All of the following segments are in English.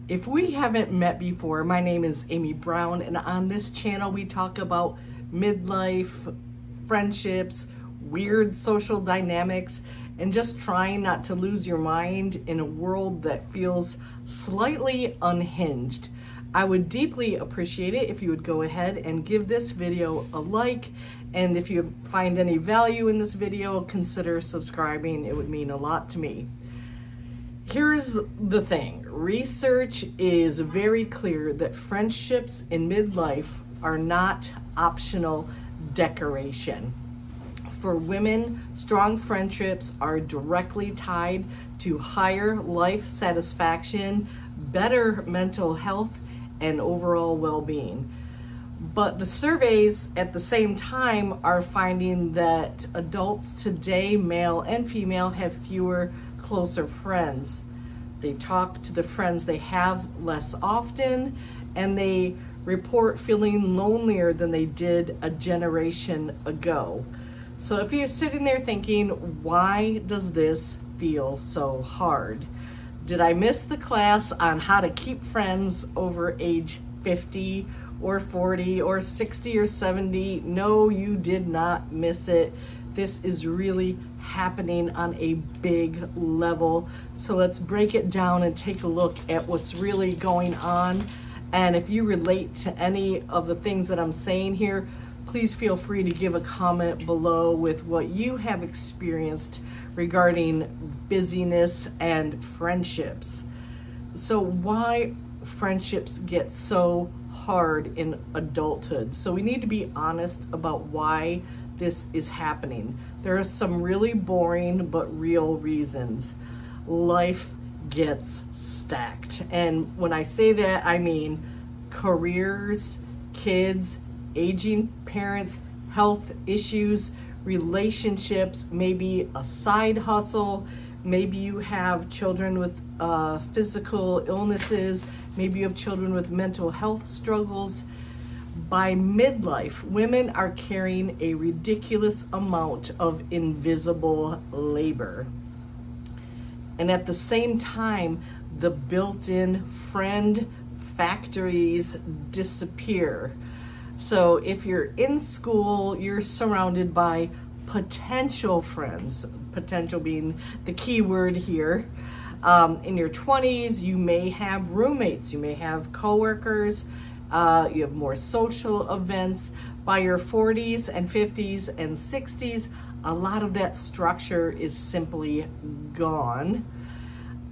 If we haven't met before, my name is Amy Brown, and on this channel we talk about midlife, friendships, weird social dynamics, and just trying not to lose your mind in a world that feels slightly unhinged. I would deeply appreciate it if you would go ahead and give this video a like, and if you find any value in this video, consider subscribing. It would mean a lot to me. Here's the thing. Research is very clear that friendships in midlife are not optional decoration. For women, strong friendships are directly tied to higher life satisfaction, better mental health, and overall well-being. But the surveys at the same time are finding that adults today, male and female, have fewer closer friends. They talk to the friends they have less often, and they report feeling lonelier than they did a generation ago. So if you're sitting there thinking, why does this feel so hard? Did I miss the class on how to keep friends over age 50 or 40 or 60 or 70? No, you did not miss it. This is really happening on a big level. So let's break it down and take a look at what's really going on. And if you relate to any of the things that I'm saying here, please feel free to give a comment below with what you have experienced regarding busyness and friendships. So why friendships get so hard in adulthood? So we need to be honest about why this is happening. There are some really boring but real reasons. Life gets stacked. And when I say that, I mean careers, kids, aging parents, health issues, relationships, maybe a side hustle, maybe you have children with physical illnesses, maybe you have children with mental health struggles. By midlife, women are carrying a ridiculous amount of invisible labor. And at the same time, the built-in friend factories disappear. So if you're in school, you're surrounded by potential friends, potential being the key word here. In your 20s, you may have roommates, you may have coworkers, you have more social events. By your 40s and 50s and 60s, a lot of that structure is simply gone.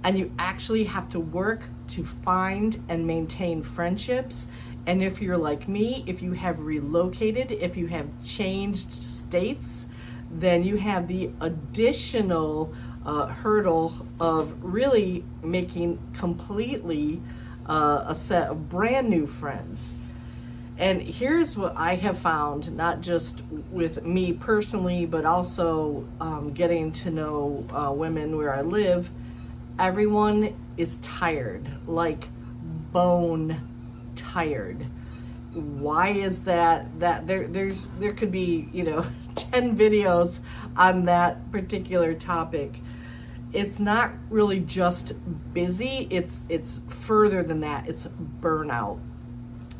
And you actually have to work to find and maintain friendships. And if you're like me, if you have relocated, if you have changed states, then you have the additional hurdle of really making completely a set of brand new friends. And here's what I have found, not just with me personally, but also getting to know women where I live. Everyone is tired, like bone tired. Why is that? There could be 10 videos on that particular topic. It's not really just busy, it's further than that. It's burnout.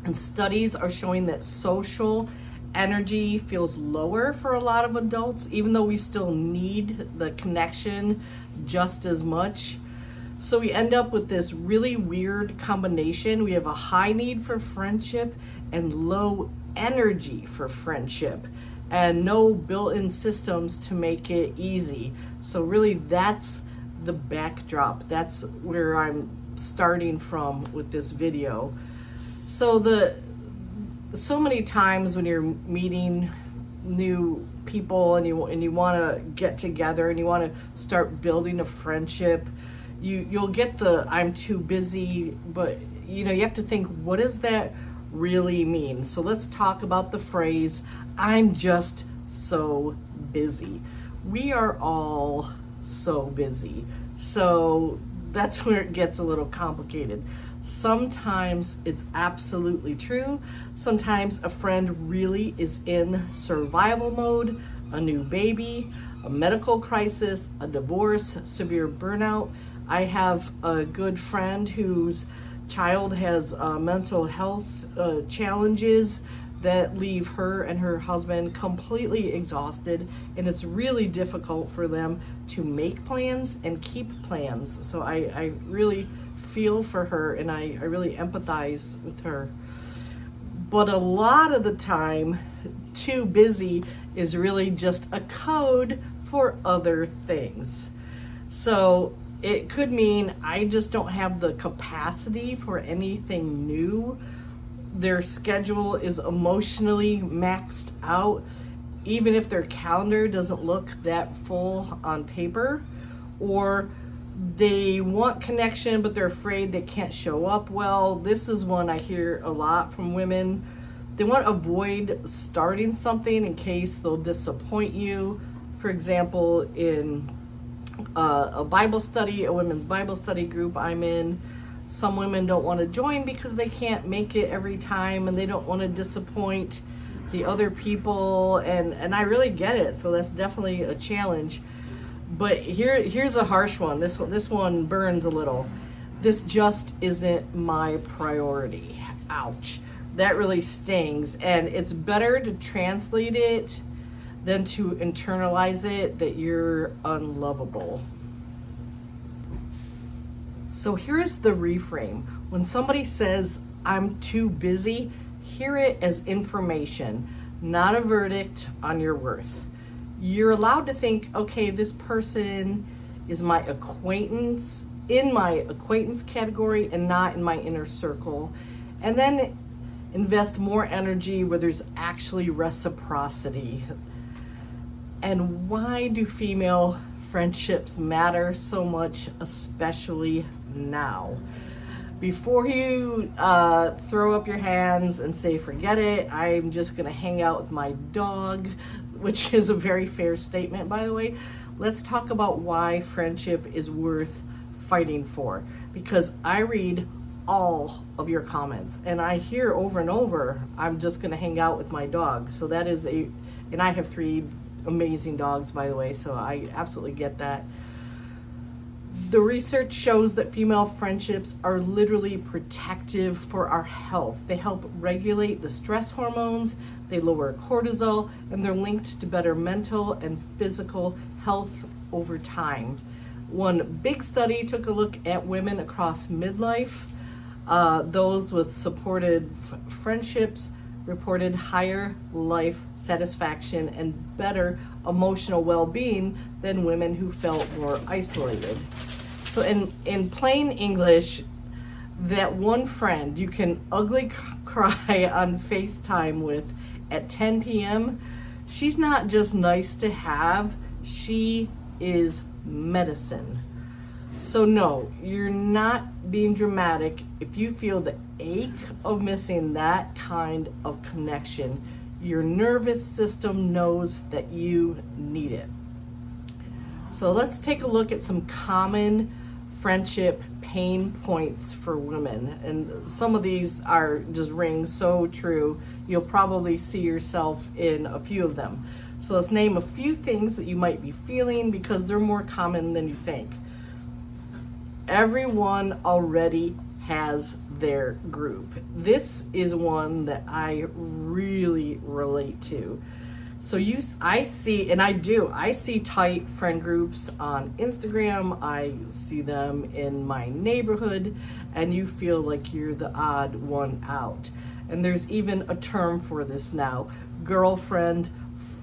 And studies are showing that social energy feels lower for a lot of adults, even though we still need the connection just as much. So we end up with this really weird combination. We have a high need for friendship and low energy for friendship, and no built-in systems to make it easy. So really that's the backdrop. That's where I'm starting from with this video. So so many times when you're meeting new people and you want to get together and you want to start building a friendship, you'll get the I'm too busy, but you have to think, what does that really mean? So let's talk about the phrase, I'm just so busy. We are all so busy. So that's where it gets a little complicated. Sometimes it's absolutely true. Sometimes a friend really is in survival mode, a new baby, a medical crisis, a divorce, severe burnout. I have a good friend who's child has mental health challenges that leave her and her husband completely exhausted, and it's really difficult for them to make plans and keep plans. So I really feel for her, and I really empathize with her. But a lot of the time, too busy is really just a code for other things. So it could mean I just don't have the capacity for anything new. Their schedule is emotionally maxed out, even if their calendar doesn't look that full on paper. Or they want connection, but they're afraid they can't show up well. This is one I hear a lot from women. They want to avoid starting something in case they'll disappoint you. For example, in a Bible study, a women's Bible study group I'm in, some women don't want to join because they can't make it every time, and they don't want to disappoint the other people, and I really get it. So that's definitely a challenge. But here's a harsh one. This one burns a little. This just isn't my priority. Ouch. That really stings, and it's better to translate it than to internalize it that you're unlovable. So here's the reframe. When somebody says, I'm too busy, hear it as information, not a verdict on your worth. You're allowed to think, okay, this person is my acquaintance, in my acquaintance category and not in my inner circle. And then invest more energy where there's actually reciprocity. And why do female friendships matter so much, especially now? Before you throw up your hands and say, forget it, I'm just gonna hang out with my dog, which is a very fair statement, by the way, let's talk about why friendship is worth fighting for. Because I read all of your comments, and I hear over and over, I'm just gonna hang out with my dog. So that is and I have 3 amazing dogs, by the way, so I absolutely get that. The research shows that female friendships are literally protective for our health. They help regulate the stress hormones, they lower cortisol, and they're linked to better mental and physical health over time. One big study took a look at women across midlife. Those with supported friendships reported higher life satisfaction and better emotional well-being than women who felt more isolated. So in plain English, that one friend you can ugly cry on FaceTime with at 10 p.m., she's not just nice to have, she is medicine. So no, you're not being dramatic if you feel the ache of missing that kind of connection. Your nervous system knows that you need it. So let's take a look at some common friendship pain points for women. And some of these are just ring so true. You'll probably see yourself in a few of them. So let's name a few things that you might be feeling because they're more common than you think. Everyone already has their group. This is one that I really relate to. So I see tight friend groups on Instagram. I see them in my neighborhood, and you feel like you're the odd one out. And there's even a term for this now, girlfriend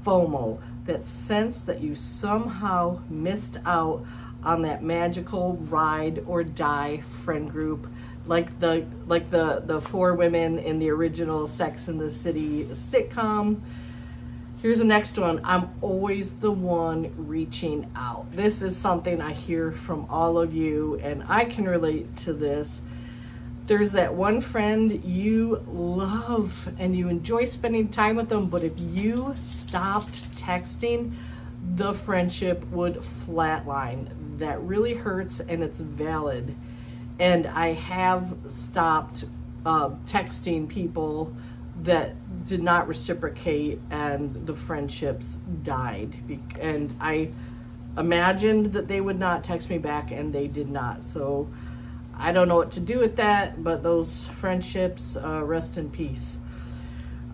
FOMO, that sense that you somehow missed out on that magical ride or die friend group, like the 4 women in the original Sex and the City sitcom. Here's the next one. I'm always the one reaching out. This is something I hear from all of you, and I can relate to this. There's that one friend you love and you enjoy spending time with them, but if you stopped texting, the friendship would flatline. That really hurts, and it's valid. And I have stopped texting people that did not reciprocate, and the friendships died. And I imagined that they would not text me back, and they did not. So I don't know what to do with that, but those friendships, rest in peace.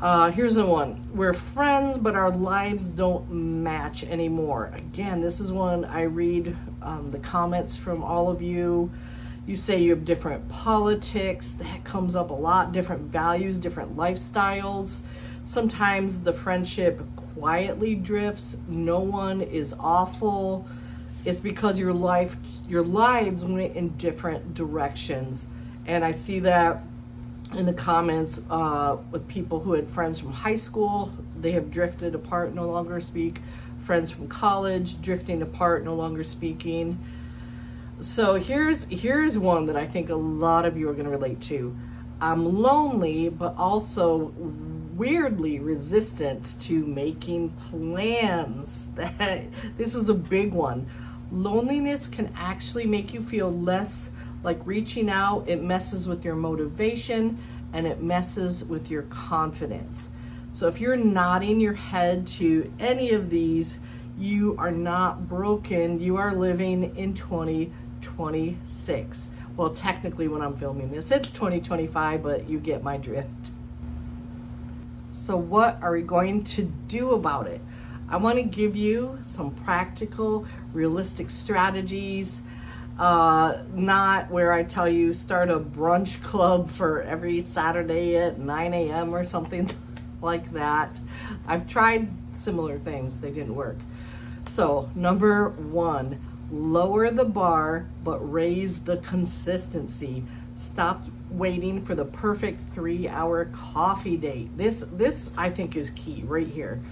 Here's the one. We're friends, but our lives don't match anymore. Again, this is one I read the comments from all of you. You say you have different politics. That comes up a lot. Different values, different lifestyles. Sometimes the friendship quietly drifts. No one is awful. It's because your lives went in different directions. And I see that in the comments with people who had friends from high school. They have drifted apart, no longer speak. Friends from college, drifting apart, no longer speaking. So here's one that I think a lot of you are going to relate to. I'm lonely, but also weirdly resistant to making plans. This is a big one. Loneliness can actually make you feel less like reaching out. It messes with your motivation and it messes with your confidence. So if you're nodding your head to any of these, you are not broken. You are living in 2026. Well, technically when I'm filming this, it's 2025, but you get my drift. So what are we going to do about it? I want to give you some practical, realistic strategies. Not where I tell you start a brunch club for every Saturday at 9 a.m. or something like that. I've tried similar things. They didn't work. So number one, lower the bar, but raise the consistency. Stop waiting for the perfect 3-hour coffee date. This I think is key right here.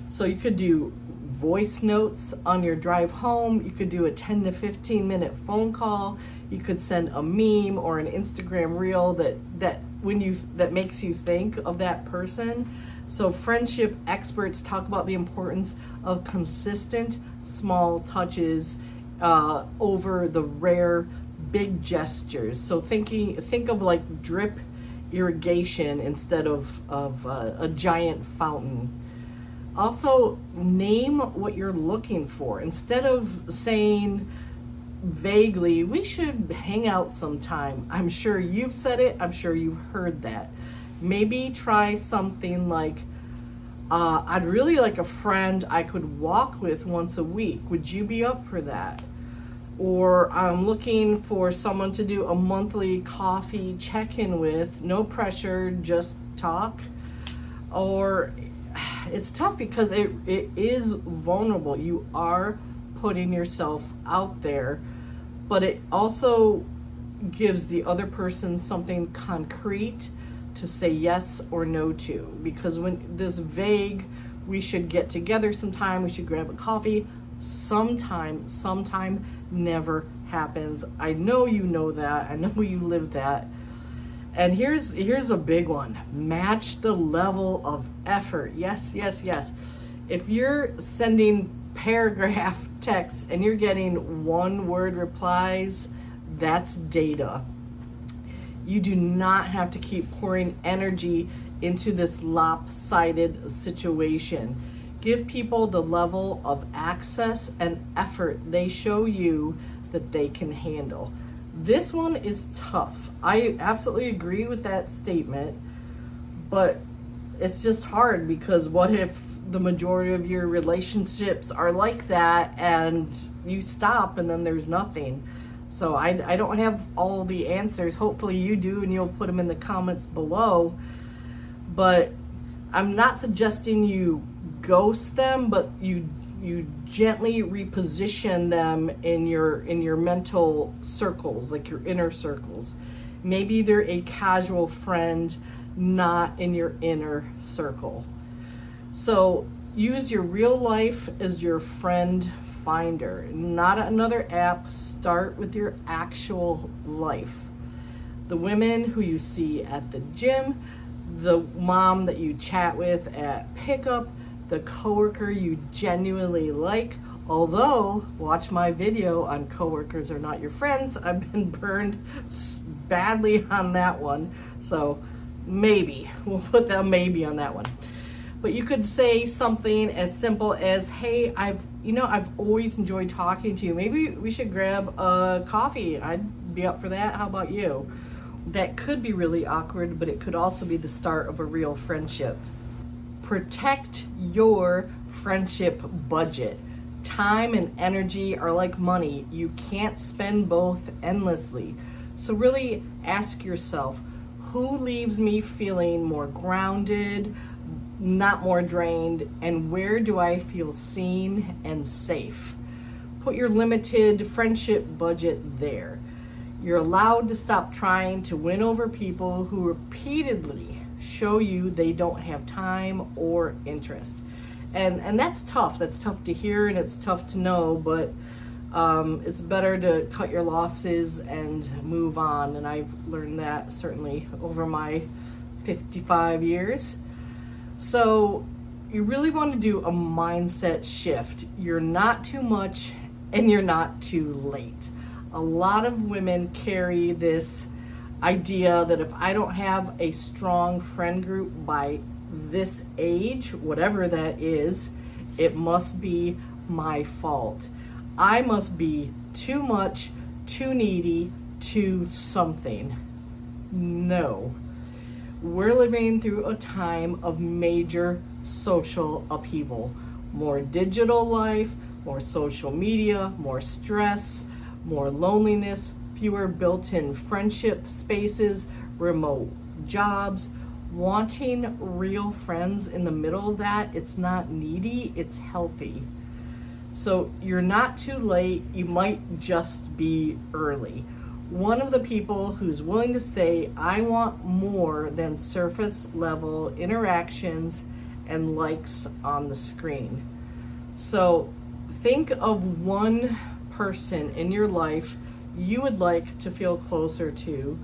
So you could do voice notes on your drive home. You could do a 10 to 15 minute phone call. You could send a meme or an Instagram reel that makes you think of that person. So friendship experts talk about the importance of consistent small touches over the rare big gestures. So think of like drip irrigation instead of a giant fountain. Also, name what you're looking for. Instead of saying vaguely, we should hang out sometime. I'm sure you've said it. I'm sure you've heard that. Maybe try something like, I'd really like a friend I could walk with once a week. Would you be up for that? Or I'm looking for someone to do a monthly coffee check-in with. No pressure, just talk. Or it's tough because it is vulnerable. You are putting yourself out there, but it also gives the other person something concrete to say yes or no to. Because when this vague, we should get together sometime, we should grab a coffee, sometime never happens. I know you know that. I know you live that. And here's a big one. Match the level of effort. Yes. If you're sending paragraph texts and you're getting one-word replies, that's data. You do not have to keep pouring energy into this lopsided situation. Give people the level of access and effort they show you that they can handle. This one is tough. I absolutely agree with that statement, but it's just hard because what if the majority of your relationships are like that and you stop and then there's nothing? So I don't have all the answers. Hopefully you do, and you'll put them in the comments below. But I'm not suggesting you ghost them, but you gently reposition them in your mental circles, like your inner circles. Maybe they're a casual friend, not in your inner circle. So use your real life as your friend finder, not another app. Start with your actual life. The women who you see at the gym, the mom that you chat with at pickup, the coworker you genuinely like. Although, watch my video on coworkers are not your friends. I've been burned badly on that one. So maybe, we'll put that maybe on that one. But you could say something as simple as, hey, I've always enjoyed talking to you. Maybe we should grab a coffee. I'd be up for that? How about you? That could be really awkward, but it could also be the start of a real friendship. Protect your friendship budget. Time and energy are like money. You can't spend both endlessly. So really ask yourself, who leaves me feeling more grounded, not more drained, and where do I feel seen and safe? Put your limited friendship budget there. You're allowed to stop trying to win over people who repeatedly show you they don't have time or interest. And that's tough. That's tough to hear and it's tough to know, but it's better to cut your losses and move on. And I've learned that certainly over my 55 years. So you really want to do a mindset shift. You're not too much and you're not too late. A lot of women carry this idea that if I don't have a strong friend group by this age, whatever that is, it must be my fault. I must be too much, too needy, too something. No. We're living through a time of major social upheaval. More digital life, more social media, more stress, more loneliness, fewer built-in friendship spaces, remote jobs. Wanting real friends in the middle of that, it's not needy, it's healthy. So you're not too late, you might just be early. One of the people who's willing to say, I want more than surface level interactions and likes on the screen. So think of one person in your life you would like to feel closer to.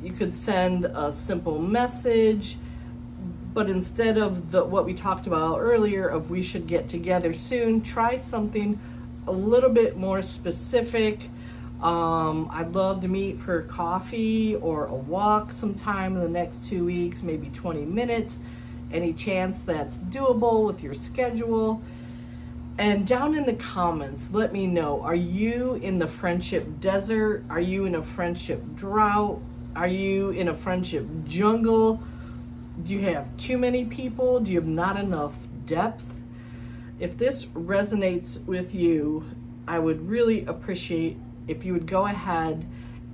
You could send a simple message, but instead of what we talked about earlier of we should get together soon, try something a little bit more specific. I'd love to meet for coffee or a walk sometime in the next 2 weeks, maybe 20 minutes. Any chance that's doable with your schedule? And down in the comments, let me know, are you in the friendship desert? Are you in a friendship drought? Are you in a friendship jungle? Do you have too many people? Do you have not enough depth? If this resonates with you, I would really appreciate if you would go ahead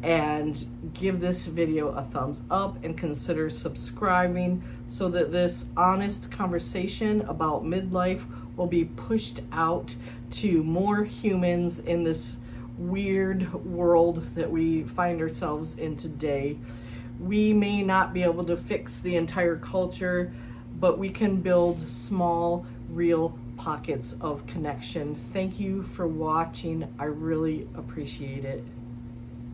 and give this video a thumbs up and consider subscribing so that this honest conversation about midlife will be pushed out to more humans in this weird world that we find ourselves in today. We may not be able to fix the entire culture, but we can build small, real pockets of connection. Thank you for watching. I really appreciate it.